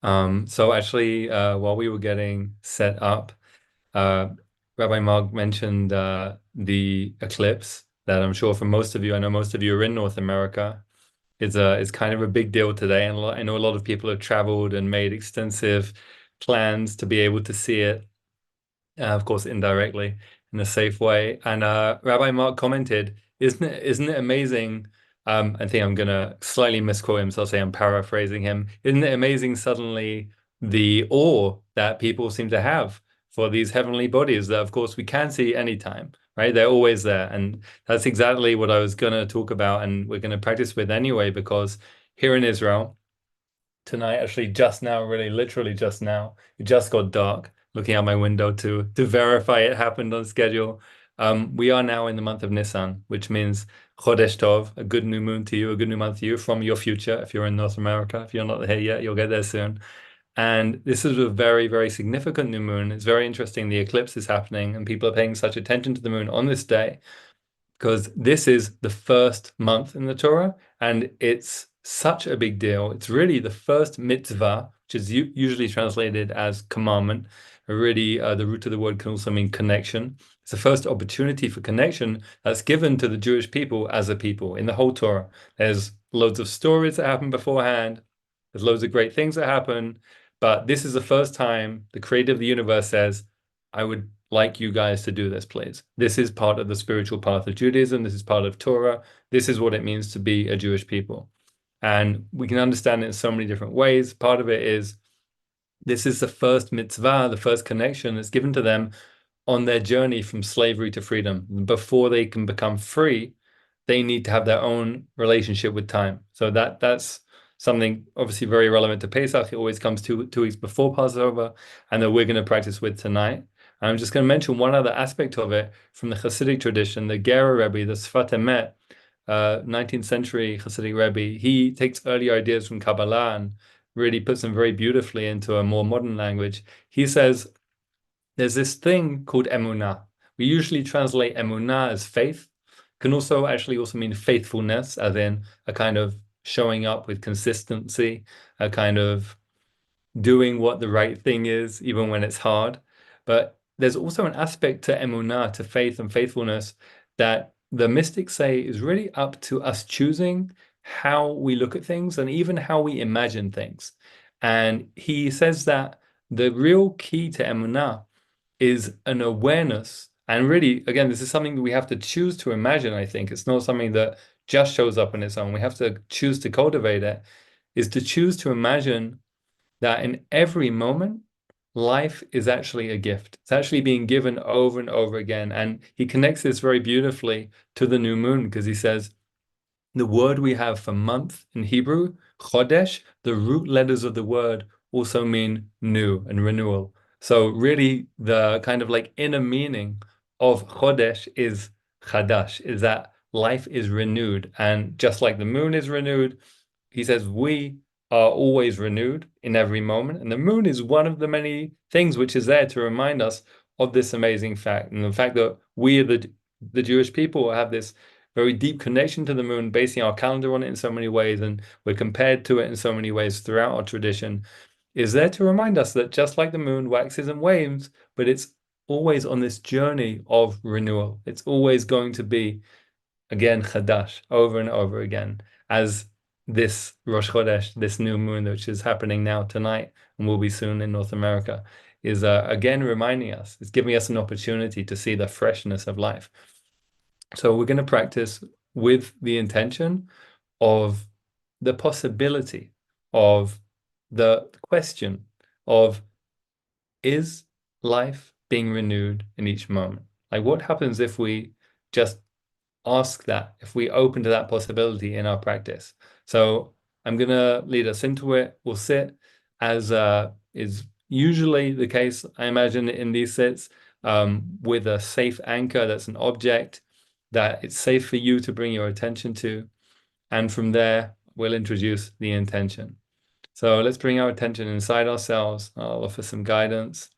So actually, while we were getting set up, uh, Rabbi Mark mentioned the eclipse that I'm sure for most of you, I know most of you are in North America. It's kind of a big deal today, and I know a lot of people have traveled and made extensive plans to be able to see it, of course, indirectly in a safe way. And Rabbi Mark commented, "Isn't it amazing?" I think I'm gonna slightly misquote him, so I'll say I'm paraphrasing him. Isn't it amazing suddenly the awe that people seem to have for these heavenly bodies that, of course, we can see anytime, right? They're always there, and that's exactly what I was gonna talk about, and we're gonna practice with anyway, because here in Israel tonight, actually just now, really literally just now, it just got dark. Looking out my window to verify it happened on schedule. We are now in the month of Nisan, which means Chodesh Tov, a good new moon to you, a good new month to you from your future. If you're in North America, if you're not here yet, you'll get there soon. And this is a very, very significant new moon. It's very interesting. The eclipse is happening, and people are paying such attention to the moon on this day because this is the first month in the Torah, and it's such a big deal. It's really the first mitzvah, which is usually translated as commandment. Really, the root of the word can also mean connection. It's the first opportunity for connection that's given to the Jewish people as a people in the whole Torah. There's loads of stories that happen beforehand. There's loads of great things that happen, but this is the first time the creator of the universe says, I would like you guys to do this, please. This is part of the spiritual path of Judaism. This is part of Torah. This is what it means to be a Jewish people. And we can understand it in so many different ways. Part of it is this is the first mitzvah, the first connection that's given to them on their journey from slavery to freedom. Before they can become free, they need to have their own relationship with time. So that's something obviously very relevant to Pesach. It always comes 2 weeks before Passover, and that we're going to practice with tonight. I'm just going to mention one other aspect of it from the Hasidic tradition. The Gera Rebbe, the Sfat Emet, 19th century Hasidic Rebbe, he takes early ideas from Kabbalah and really puts them very beautifully into a more modern language. He says there's this thing called emunah. We usually translate emunah as faith. Can also actually also mean faithfulness, as in a kind of showing up with consistency, a kind of doing what the right thing is, even when it's hard. But there's also an aspect to emunah, to faith and faithfulness, that the mystics say is really up to us choosing how we look at things and even how we imagine things. And he says that the real key to emunah is an awareness. And really, again, this is something that we have to choose to imagine, I think. It's not something that just shows up on its own. We have to choose to cultivate it, is to choose to imagine that in every moment, life is actually a gift. It's actually being given over and over again. And he connects this very beautifully to the new moon because he says, the word we have for month in Hebrew, chodesh, the root letters of the word also mean new and renewal. So really the kind of like inner meaning of chodesh is chadash, is that life is renewed. And just like the moon is renewed, he says we are always renewed in every moment. And the moon is one of the many things which is there to remind us of this amazing fact. And the fact that we, the Jewish people, have this very deep connection to the moon, basing our calendar on it in so many ways, and we're compared to it in so many ways throughout our tradition, is there to remind us that just like the moon waxes and wanes, but it's always on this journey of renewal. It's always going to be, again, chadash, over and over again, as this Rosh Chodesh, this new moon, which is happening now tonight and will be soon in North America, is again reminding us, it's giving us an opportunity to see the freshness of life. So we're going to practice with the intention of the possibility of the question of, is life being renewed in each moment? Like what happens if we just ask that, if we open to that possibility in our practice? So I'm going to lead us into it. We'll sit as is usually the case, I imagine, in these sits, with a safe anchor that's an object that it's safe for you to bring your attention to. And from there, we'll introduce the intention. So let's bring our attention inside ourselves. I'll offer some guidance.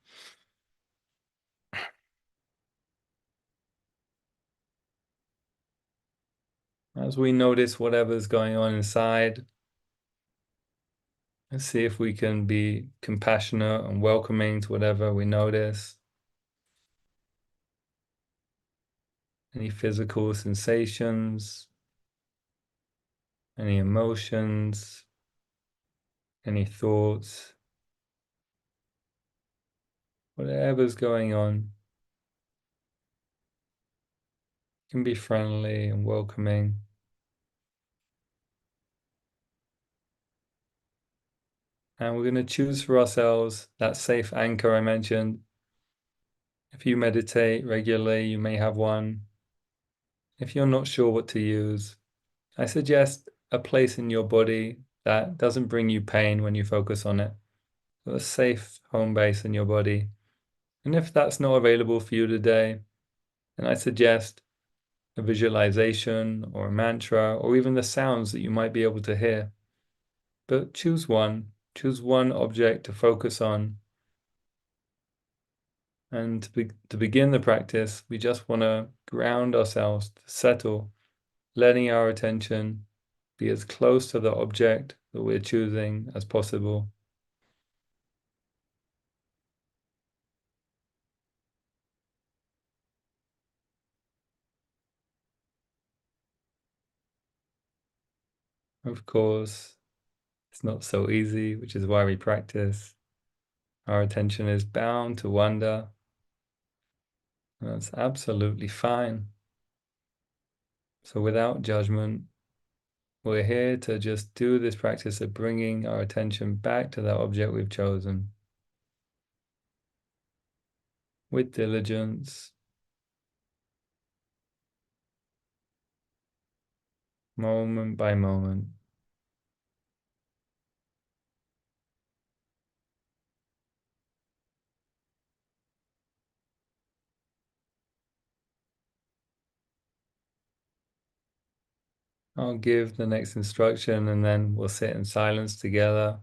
As we notice whatever's going on inside, Let's see if we can be compassionate and welcoming to whatever we notice. Any physical sensations, any emotions, any thoughts, whatever's going on. Can be friendly and welcoming. And we're going to choose for ourselves that safe anchor I mentioned. If you meditate regularly, you may have one. If you're not sure what to use, I suggest a place in your body that doesn't bring you pain when you focus on it. So a safe home base in your body. And if that's not available for you today, then I suggest a visualization or a mantra or even the sounds that you might be able to hear. But choose one object to focus on. And to begin the practice, we just want to ground ourselves, to settle, letting our attention be as close to the object that we're choosing as possible. Of course, it's not so easy, which is why we practice. Our attention is bound to wander. That's absolutely fine. So without judgment, we're here to just do this practice of bringing our attention back to that object we've chosen with diligence, moment by moment. I'll give the next instruction and then we'll sit in silence together.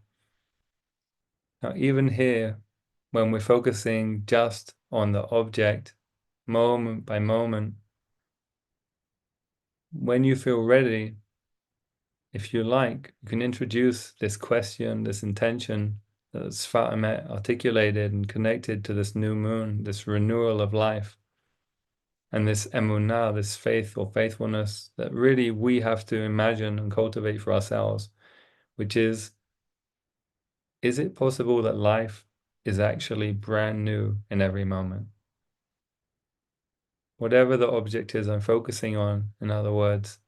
Now, even here, when we're focusing just on the object, moment by moment, when you feel ready, if you like, you can introduce this question, this intention that Sfat articulated and connected to this new moon, this renewal of life, and this emunah, this faith or faithfulness that really we have to imagine and cultivate for ourselves, which is it possible that life is actually brand new in every moment? Whatever the object is I'm focusing on, in other words,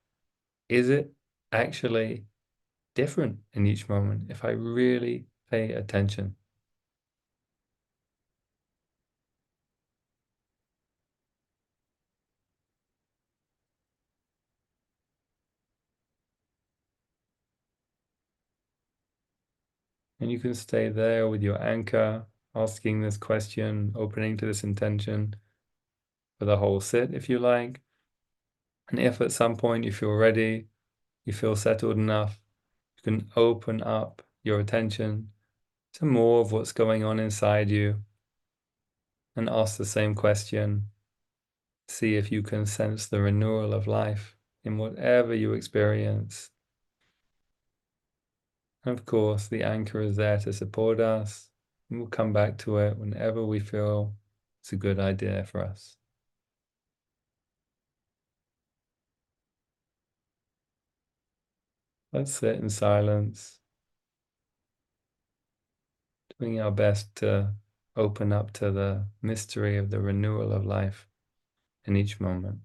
is it actually different in each moment if I really pay attention? And you can stay there with your anchor, asking this question, opening to this intention for the whole sit if you like. And if at some point you feel ready, you feel settled enough, you can open up your attention to more of what's going on inside you and ask the same question. See if you can sense the renewal of life in whatever you experience. And of course, the anchor is there to support us, and we'll come back to it whenever we feel it's a good idea for us. Let's sit in silence, doing our best to open up to the mystery of the renewal of life in each moment.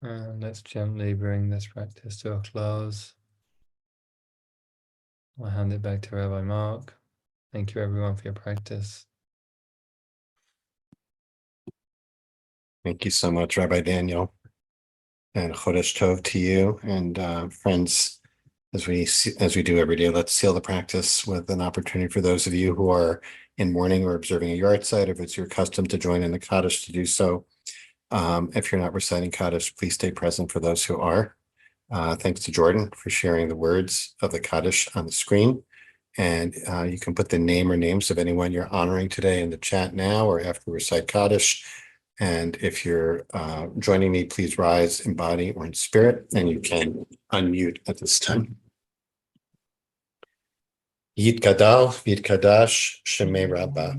And let's gently bring this practice to a close. I'll hand it back to Rabbi Mark. Thank you, everyone, for your practice. Thank you so much, Rabbi Daniel. And Chodesh Tov to you. And friends, as we do every day, let's seal the practice with an opportunity for those of you who are in mourning or observing a yard site, if it's your custom to join in the Kaddish, to do so. If you're not reciting Kaddish, please stay present for those who are. Thanks to Jordan for sharing the words of the Kaddish on the screen. And you can put the name or names of anyone you're honoring today in the chat now or after we recite Kaddish. And if you're joining me, please rise in body or in spirit, and you can unmute at this time. Yitgadal v'yitkadash Shemei Rabbah.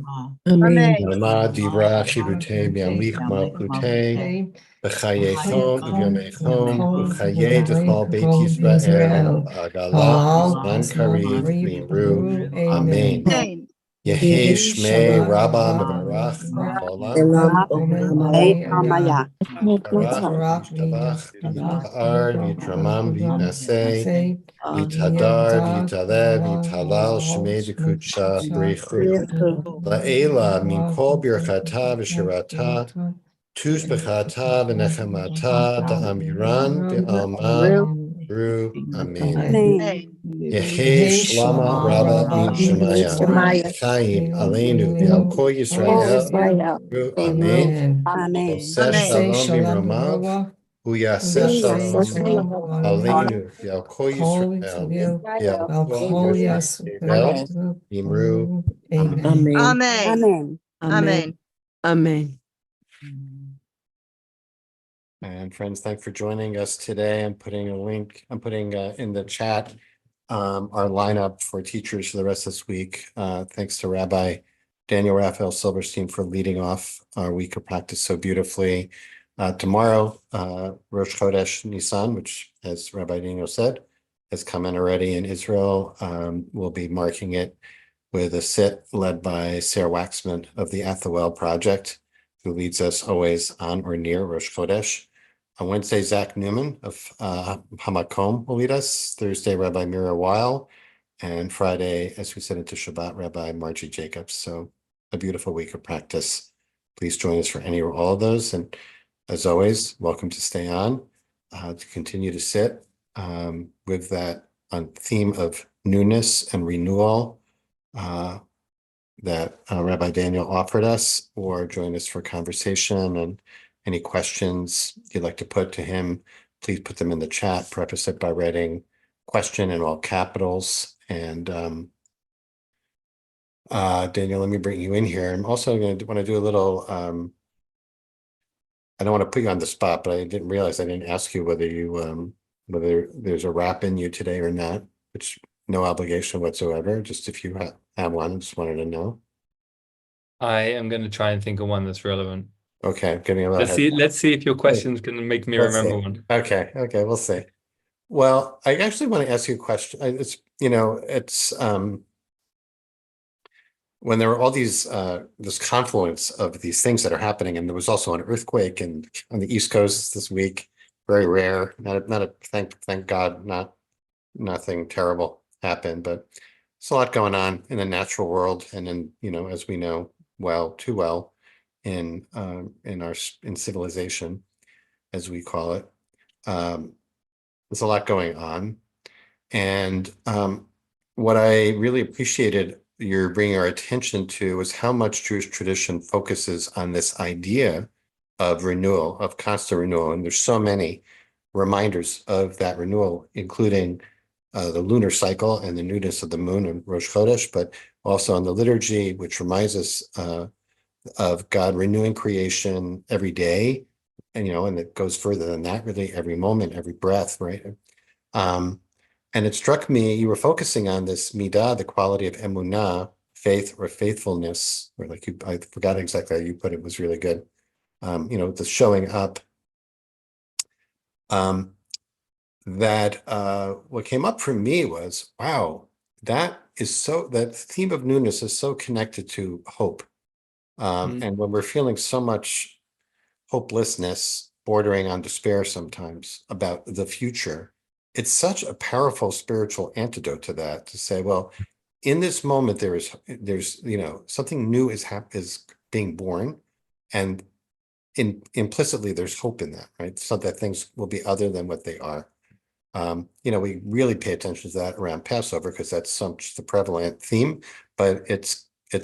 Amen. Nama divra chivute b'yamlich malchute b'chayechom u'vyomechom u'chayei d'chol Beit Yisrael b'agalah b'zman kariv v'imru Amen. Amen. Yehi Shmei Rabbah mevarach olam Amaya. Barach v'yishtabach v'yitpa'ar v'yitramam v'yitnaseh v'yithadar v'yitalev v'yithalal Shmei d'kudsha b'reichu la'ela min kol birchata v'shirata tush b'chata v'nechemata da'amiran da'alma bru Amen. Amen. Yehi Shlama Rabbah min Shemaya Chaim Aleinu v'al kol Yisrael bru Amen. Amen. Oseh shalom b'mromav Uyaseh shalom aleinu v'al kol Yisrael v'al kol Yisrael b'mru Amen. Amen. Amen. Amen. And friends, thanks for joining us today. I'm putting in the chat our lineup for teachers for the rest of this week. Thanks to Rabbi Daniel Raphael Silverstein for leading off our week of practice so beautifully. Tomorrow, Rosh Chodesh Nisan, which, as Rabbi Daniel said, has come in already in Israel. We'll be marking it with a sit led by Sarah Waxman of the Athawel Project, who leads us always on or near Rosh Chodesh. On Wednesday, Zach Newman of Hamakom will lead us. Thursday, Rabbi Mira Weil. And Friday, as we said into Shabbat, Rabbi Margie Jacobs. So a beautiful week of practice. Please join us for any or all of those. And as always, welcome to stay on, to continue to sit with that theme of newness and renewal that Rabbi Daniel offered us, or join us for conversation. And any questions you'd like to put to him, please put them in the chat. Preface it by writing question in all capitals. And Daniel, let me bring you in here. I'm also going to want to do a little, I don't want to put you on the spot, but I didn't realize I didn't ask you whether you, whether there's a wrap in you today or not, which no obligation whatsoever. Just if you have one, I just wanted to know. I am going to try and think of one that's relevant. Okay, I'm getting a little Let's see if your questions can make me remember one. Okay, we'll see. Well, I actually want to ask you a question. It's when there were all these this confluence of these things that are happening, and there was also an earthquake and on the East Coast this week, very rare. Thank God, nothing terrible happened, but it's a lot going on in the natural world, and in as we know too well, in civilization, as we call it. There's a lot going on, and what I really appreciated you're bringing our attention to is how much Jewish tradition focuses on this idea of renewal, of constant renewal, and there's so many reminders of that renewal, including the lunar cycle and the newness of the moon and Rosh Chodesh, but also on the liturgy, which reminds us of God renewing creation every day, and it goes further than that, really, every moment, every breath, right? And it struck me, you were focusing on this midah, the quality of emunah, faith or faithfulness, or I forgot exactly how you put it, was really good. The showing up. What came up for me was, wow, that theme of newness is so connected to hope. And when we're feeling so much hopelessness, bordering on despair sometimes about the future, it's such a powerful spiritual antidote to that, to say, well, in this moment, there's something new is being born, and implicitly there's hope in that, right? So that things will be other than what they are. We really pay attention to that around Passover because that's such the prevalent theme, but it's a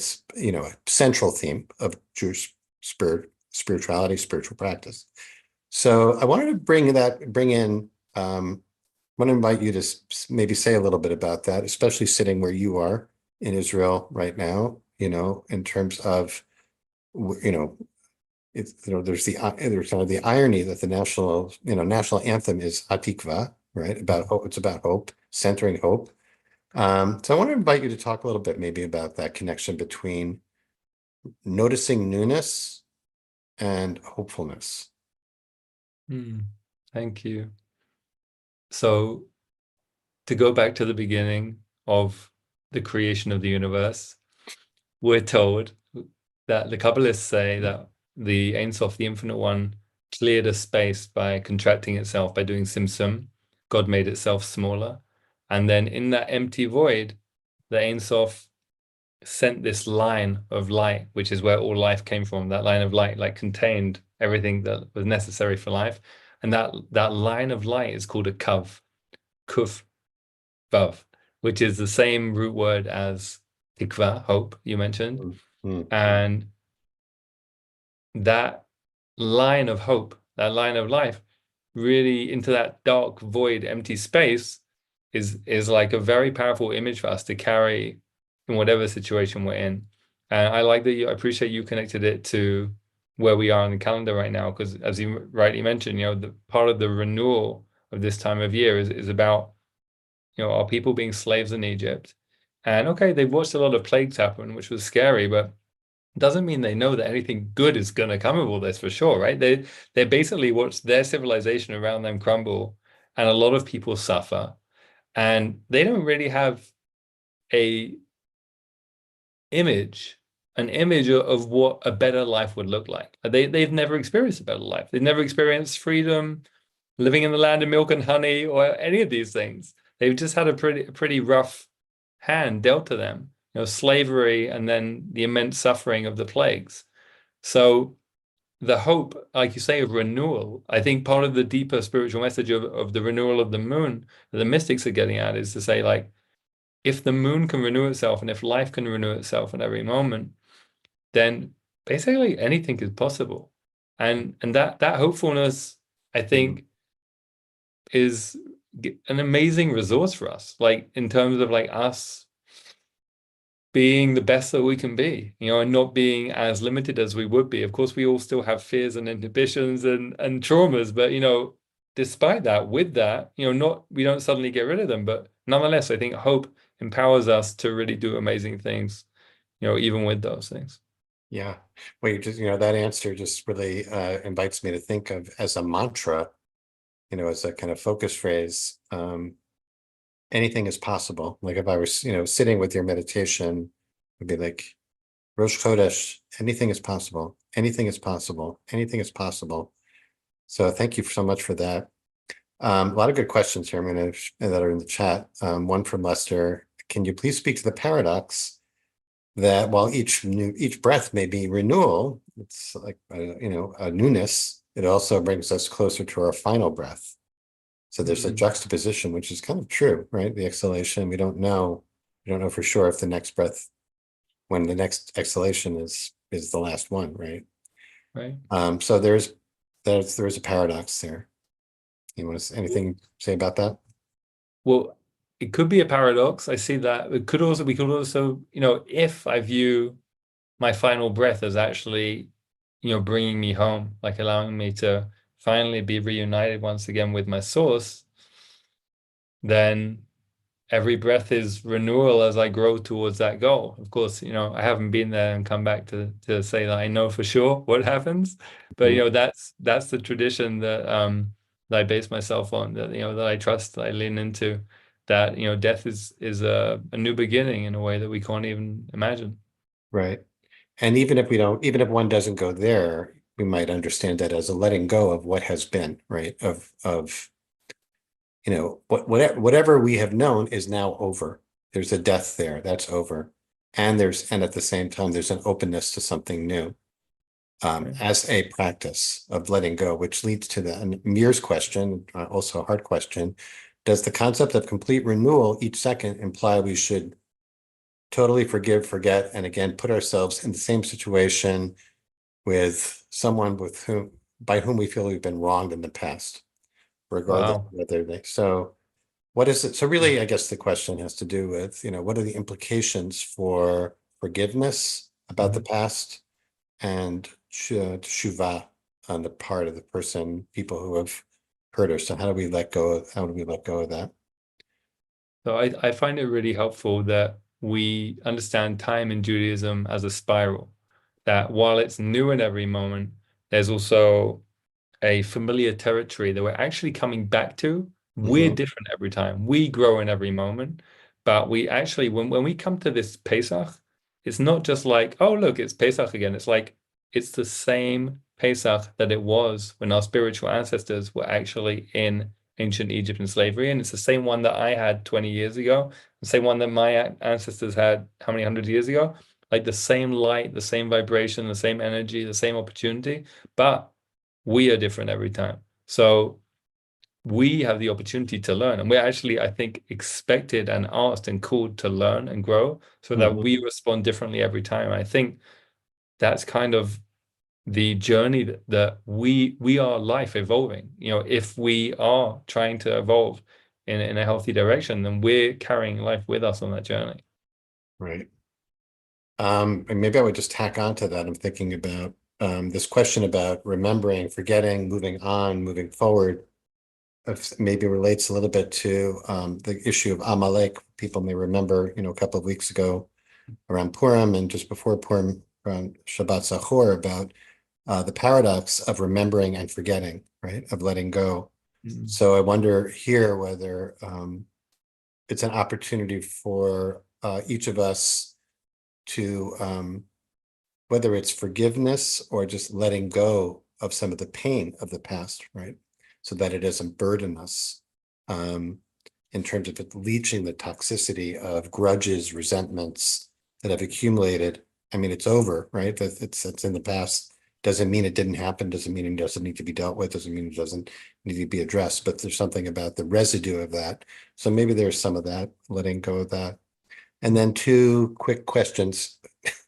central theme of Jewish spirituality, spiritual practice. So I wanted to bring in. I want to invite you to maybe say a little bit about that, especially sitting where you are in Israel right now. In terms of there's kind of the irony that the national anthem is Hatikva, right? About hope. It's about hope, centering hope. So I want to invite you to talk a little bit maybe about that connection between noticing newness and hopefulness. Thank you. So to go back to the beginning of the creation of the universe, we're told that the Kabbalists say that the Ein Sof, the Infinite One, cleared a space by contracting itself, by doing Tzimtzum. God made itself smaller. And then in that empty void, the Ein Sof sent this line of light, which is where all life came from. That line of light contained everything that was necessary for life. And that line of light is called a kav, kuf, vav, which is the same root word as tikva, hope, you mentioned. And that line of hope, that line of life, really into that dark, void, empty space is like a very powerful image for us to carry in whatever situation we're in. And I like that I appreciate you connected it to where we are on the calendar right now, because as you rightly mentioned, the part of the renewal of this time of year is about, our people being slaves in Egypt. And okay, they've watched a lot of plagues happen, which was scary, but doesn't mean they know that anything good is going to come of all this for sure, right? They basically watched their civilization around them crumble, and a lot of people suffer, and they don't really have an image of what a better life would look like. They've never experienced a better life. They've never experienced freedom, living in the land of milk and honey, or any of these things. They've just had a pretty rough hand dealt to them. Slavery, and then the immense suffering of the plagues. So the hope, like you say, of renewal, I think part of the deeper spiritual message of the renewal of the moon that the mystics are getting at is to say, if the moon can renew itself, and if life can renew itself at every moment, then basically anything is possible. And that hopefulness, I think, is an amazing resource for us, in terms of us being the best that we can be, and not being as limited as we would be. Of course, we all still have fears and inhibitions and traumas, but despite that, with that, we don't suddenly get rid of them. But nonetheless, I think hope empowers us to really do amazing things, even with those things. Yeah. Well, that answer just really invites me to think of as a mantra, as a kind of focus phrase. Anything is possible. Like if I was, sitting with your meditation, it'd be like Rosh Chodesh, anything is possible. Anything is possible. Anything is possible. So thank you so much for that. A lot of good questions here that are in the chat. One from Lester. Can you please speak to the paradox that while each breath may be renewal, it's like, a newness, it also brings us closer to our final breath. So there's a juxtaposition, which is kind of true, right? The exhalation, we don't know for sure if the next breath, when the next exhalation is the last one, right? Right. So there's a paradox there. You want to anything say about that? Well, it could be a paradox. I see that. We could also, if I view my final breath as actually, bringing me home, allowing me to finally be reunited once again with my source, then every breath is renewal as I grow towards that goal. Of course, I haven't been there and come back to say that I know for sure what happens, but that's the tradition that I base myself on, that that I trust, that I lean into, that death is a new beginning in a way that we can't even imagine. Right. And even if one doesn't go there, we might understand that as a letting go of what has been, right? Of whatever we have known is now over. There's a death there, that's over. And at the same time, there's an openness to something new. As a practice of letting go, which leads to the Mir's question, also a hard question. Does the concept of complete renewal each second imply we should totally forgive, forget, and again, put ourselves in the same situation with someone by whom we feel we've been wronged in the past, regardless of whether what is it? So really, I guess the question has to do with, what are the implications for forgiveness about the past and tshuva on the part of the people who have hurt us. So how do we let go of that? So I find it really helpful that we understand time in Judaism as a spiral, that while it's new in every moment, there's also a familiar territory that we're actually coming back to. We're different every time. We grow in every moment. But we actually, when we come to this Pesach, it's not just like, oh, look, it's Pesach again. It's like, it's the same Pesach that it was when our spiritual ancestors were actually in ancient Egypt in slavery. And it's the same one that I had 20 years ago, the same one that my ancestors had how many hundred years ago? Like the same light, the same vibration, the same energy, the same opportunity. But we are different every time. So we have the opportunity to learn. And we're actually, I think, expected and asked and called to learn and grow so that we respond differently every time. I think that's kind of the journey that we are life evolving. If we are trying to evolve in a healthy direction, then we're carrying life with us on that journey. Right. And maybe I would just tack on to that. I'm thinking about this question about remembering, forgetting, moving on, moving forward. Maybe relates a little bit to the issue of Amalek. People may remember, a couple of weeks ago around Purim and just before Purim, around Shabbat Zachor, about the paradox of remembering and forgetting, right? Of letting go. So I wonder here whether it's an opportunity for each of us to, whether it's forgiveness or just letting go of some of the pain of the past, right? So that it doesn't burden us in terms of it leaching the toxicity of grudges, resentments that have accumulated. I mean, it's over, right? It's in the past. Doesn't mean it didn't happen, doesn't mean it doesn't need to be dealt with, doesn't mean it doesn't need to be addressed, but there's something about the residue of that. So maybe there's some of that, letting go of that. And then two quick questions.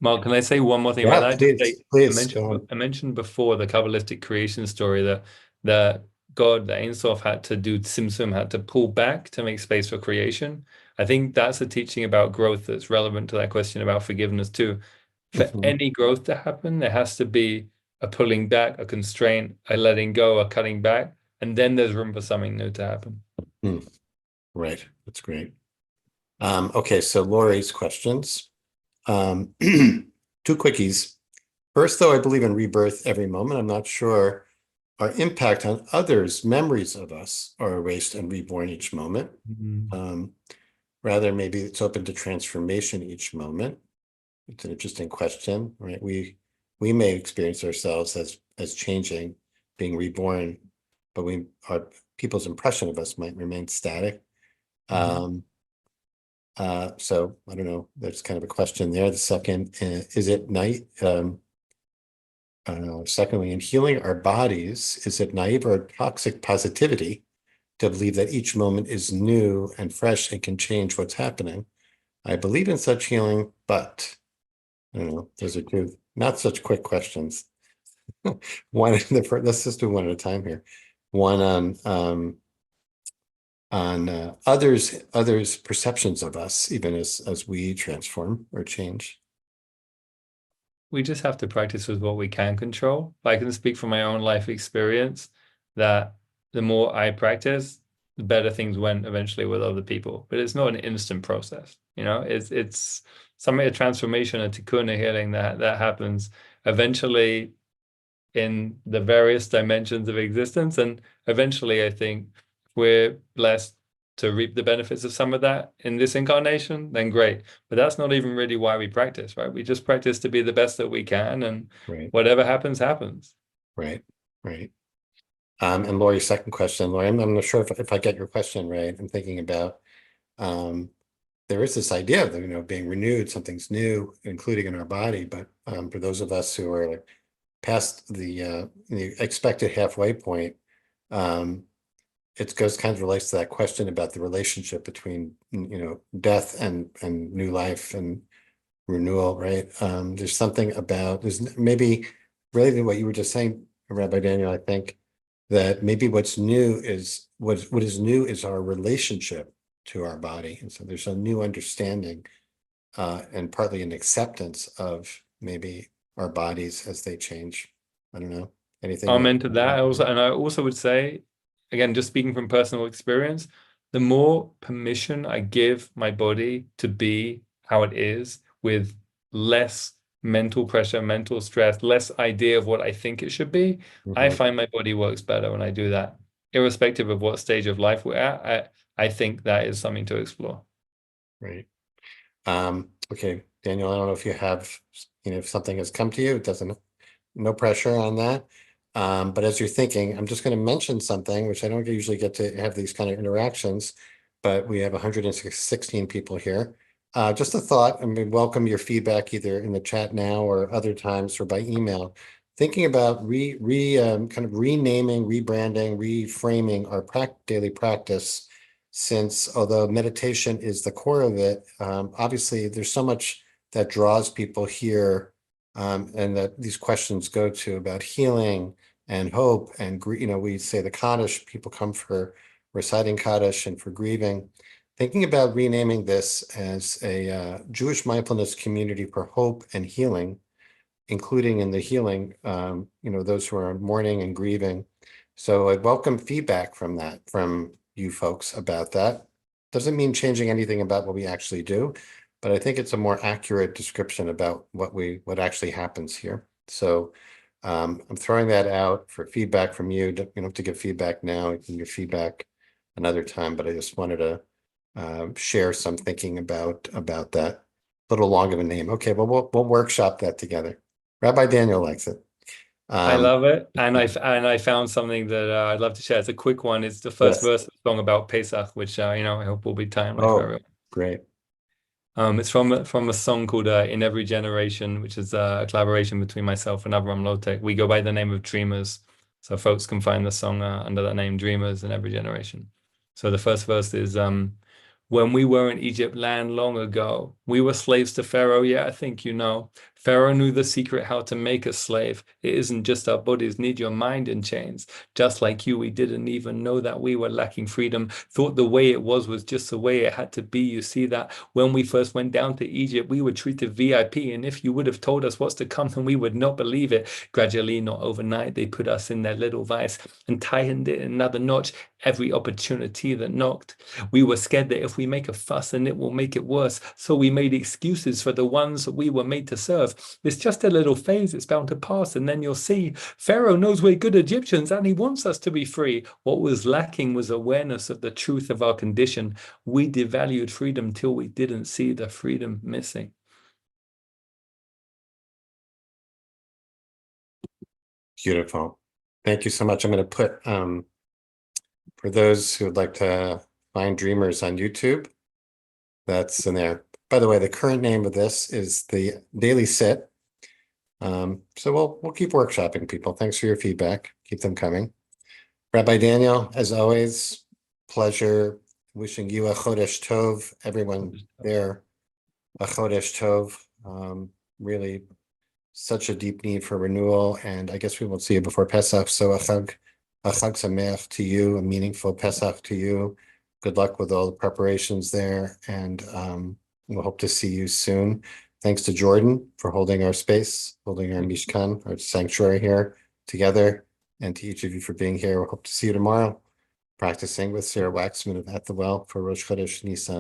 Mark, can I say one more thing about that? Please. I mentioned before the Kabbalistic creation story that God, the Ein Sof, had to do Tzimtzum, had to pull back to make space for creation. I think that's a teaching about growth that's relevant to that question about forgiveness too. For any growth to happen, there has to be a pulling back, a constraint, a letting go, a cutting back, and then there's room for something new to happen. Right, that's great. Okay, so Lori's questions. 2 quickies. First, though, I believe in rebirth every moment. I'm not sure our impact on others' memories of us are erased and reborn each moment. Rather, maybe it's open to transformation each moment. It's an interesting question, right? We may experience ourselves as changing, being reborn, but our people's impression of us might remain static. So I don't know. There's kind of a question there. The second, is it night? Secondly, in healing our bodies, is it naive or toxic positivity to believe that each moment is new and fresh and can change what's happening? I believe in such healing, but I don't know. Those are two not such quick questions. Let's just do one at a time here. One on others' perceptions of us, even as we transform or change. We just have to practice with what we can control. I can speak from my own life experience that the more I practice, the better things went eventually with other people. But it's not an instant process. It's a transformation, a tikkun, a healing that happens eventually in the various dimensions of existence. And eventually, I think we're blessed to reap the benefits of some of that in this incarnation, then great. But that's not even really why we practice, right? We just practice to be the best that we can, and whatever happens, happens. Right, right. And Lori, second question, Lori, I'm not sure if I get your question right. I'm thinking about there is this idea of, being renewed, something's new, including in our body. But for those of us who are like past the expected halfway point, it goes kind of relates to that question about the relationship between, death and new life and renewal, right? There's something about, there's maybe related to what you were just saying, Rabbi Daniel, I think that maybe what is new is our relationship to our body. And so there's a new understanding and partly an acceptance of maybe our bodies as they change. I don't know. Anything you Amen to that. I also would say, again, just speaking from personal experience, the more permission I give my body to be how it is, with less mental pressure, mental stress, less idea of what I think it should be, I find my body works better when I do that. Irrespective of what stage of life we're at, I think that is something to explore. Right. Okay, Daniel, I don't know if you have, if something has come to you, it doesn't, no pressure on that. But as you're thinking, I'm just going to mention something, which I don't usually get to have these kind of interactions, but we have 116 people here. Just a thought, and we welcome your feedback either in the chat now or other times or by email. Thinking about kind of renaming, rebranding, reframing our daily practice, since although meditation is the core of it, obviously there's so much that draws people here, and that these questions go to about healing and hope and we say the Kaddish, people come for reciting Kaddish and for grieving. Thinking about renaming this as a Jewish mindfulness community for hope and healing, including in the healing, those who are mourning and grieving. So I welcome feedback from you folks about that. Doesn't mean changing anything about what we actually do, but I think it's a more accurate description about what actually happens here. So I'm throwing that out for feedback from you. You don't have to give feedback now, you can give feedback another time, but I just wanted to share some thinking about that. A little long of a name. Okay, well, we'll workshop that together. Rabbi Daniel likes it. I love it, and I found something that I'd love to share. It's a quick one. It's the first verse of the song about Pesach, which I hope will be timely for everyone. Great. It's from a song called "In Every Generation," which is a collaboration between myself and Avram Lotek. We go by the name of Dreamers, so folks can find the song under that name, Dreamers in Every Generation. So the first verse is, when we were in Egypt land long ago, we were slaves to Pharaoh. Yeah, I think you know. Pharaoh knew the secret how to make us slave. It isn't just our bodies need your mind in chains. Just like you, we didn't even know that we were lacking freedom. Thought the way it was just the way it had to be. You see that when we first went down to Egypt, we were treated VIP. And if you would have told us what's to come, then we would not believe it. Gradually, not overnight, they put us in their little vice and tightened it another notch. Every opportunity that knocked, we were scared that if we make a fuss and it will make it worse. So we made excuses for the ones that we were made to serve. It's just a little phase, it's bound to pass, and then you'll see Pharaoh knows we're good Egyptians and he wants us to be free. What was lacking was awareness of the truth of our condition. We devalued freedom till we didn't see the freedom missing. Beautiful. Thank you so much. I'm going to put, for those who would like to find Dreamers on YouTube, that's in there. By the way, the current name of this is the Daily Sit. So we'll keep workshopping, people. Thanks for your feedback. Keep them coming. Rabbi Daniel, as always, pleasure. Wishing you a Chodesh Tov, everyone there, a Chodesh Tov. Really such a deep need for renewal, and I guess we won't see you before Pesach. So a Chag Sameach to you, a meaningful Pesach to you. Good luck with all the preparations there, and we'll hope to see you soon. Thanks to Jordan for holding our space, holding our Mishkan, our sanctuary here together, and to each of you for being here. We'll hope to see you tomorrow, practicing with Sarah Waxman of At the Well for Rosh Chodesh Nisan.